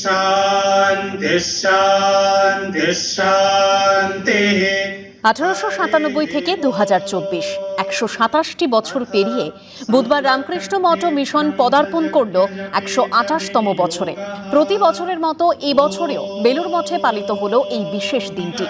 शान्ति शान्ति शान्तिः। 1897 থেকে 2024 127টি বছর পেরিয়ে বুধবার রামকৃষ্ণ মঠ ও মিশন পদার্পণ করল 128তম বছরে। প্রতি বছরের মতো এই বছরেও বেলুড় মঠে পালিত হলো এই বিশেষ দিনটি।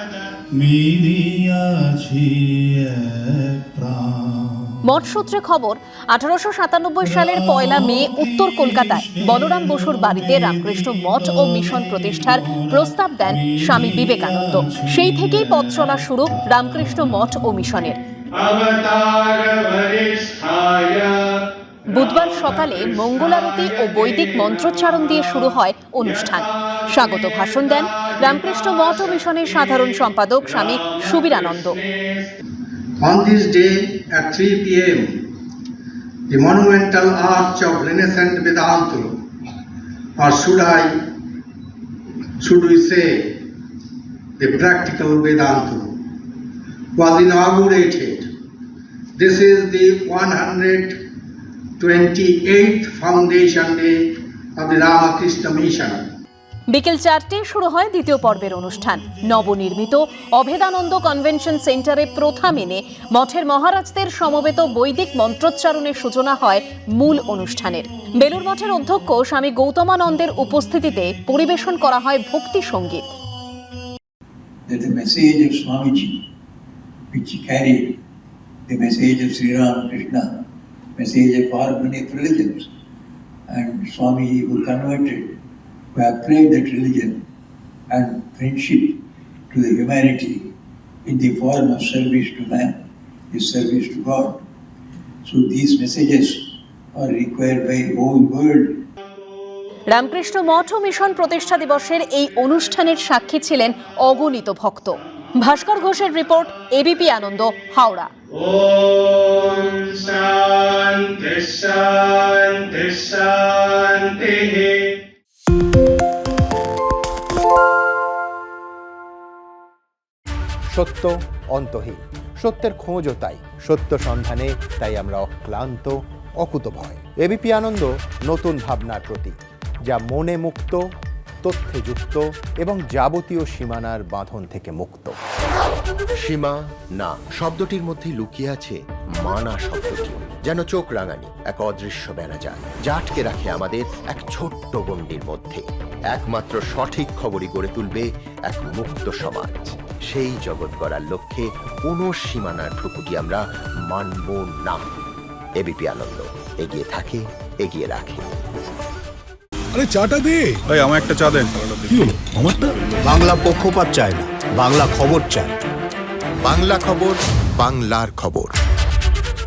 মঠ সূত্রে খবর, 1897 সালের 1 মে উত্তর কলকাতায় বলরাম বসুর বাড়িতে রামকৃষ্ণ মঠ ও মিশন প্রতিষ্ঠার প্রস্তাব দেন স্বামী বিবেকানন্দ। সেই থেকেই পথ চলা শুরু রামকৃষ্ণ মঠ ও মিশনের। বুধবার সকালে মঙ্গলারতি ও বৈদিক মন্ত্রোচ্চারণ দিয়ে শুরু হয় অনুষ্ঠান। স্বাগত ভাষণ দেন রামকৃষ্ণ মঠ ও মিশনের সাধারণ সম্পাদক স্বামী Subirananda. On this day at 3 p.m., the monumental arch of Renaissance Vedanta, or should we say, the practical Vedanta, was inaugurated. This is the 128th foundation day of the Ramakrishna Mission. বিকেল 4টায় শুরু হয় দ্বিতীয় পর্বের অনুষ্ঠান। নবনির্মিত অভেদানন্দ কনভেনশন সেন্টারে প্রথা মেনে মঠের মহারাজদের সমবেত বৈদিক মন্ত্রোচ্চারণের সূচনা হয় মূল অনুষ্ঠানের। বেলুড় মঠের অধ্যক্ষ স্বামী গৌতমানন্দের উপস্থিতিতে পরিবেশন করা হয় ভক্তি সঙ্গীত। The message of Swamiji, which he carried, the message of Sri Ramakrishna, message of all many religions, and Swamiji who converted, who have prayed that religion and friendship to the humanity in the form of service to man is service to God. So these messages are required by whole world. Ramakrishna Math ও mission প্রতিষ্ঠা দিবসের এই অনুষ্ঠানের সাক্ষী ছিলেন অগণিত ভক্ত। ভাস্কর ঘোষের রিপোর্ট, এবিপি আনন্দ, হাওড়া। ওম শান্তি শান্তি শান্তিঃ। সত্য অন্তহীন, সত্যের খোঁজও তাই, সত্য সন্ধানে তাই আমরা অক্লান্ত, অকুতভয়। এবিপি আনন্দ নতুন ভাবনার প্রতীক, যা মনে মুক্ত, তথ্যে যুক্ত এবং যাবতীয় সীমানার বাঁধন থেকে মুক্ত। সীমা না শব্দটির মধ্যে লুকিয়ে আছে মানা শব্দটি, যেন চোখ রাঙানি এক অদৃশ্য বেড়াজাল, যা আটকে রাখে আমাদের এক ছোট্ট গণ্ডির মধ্যে। একমাত্র সঠিক খবরই গড়ে তুলবে এক মুক্ত সমাজ। সেই জগৎ গড়ার লক্ষ্যে কোনো সীমানার ঠুকুটি আমরা মানব না। এবিপি আনন্দ এগিয়ে থাকে, এগিয়ে রাখে। আরে চাটা দে ভাই, আমার একটা চা দেন। কি হলো আমারটা? বাংলা পক্ষপাত চায় না, বাংলা খবর চায়। বাংলা খবর, বাংলার খবর।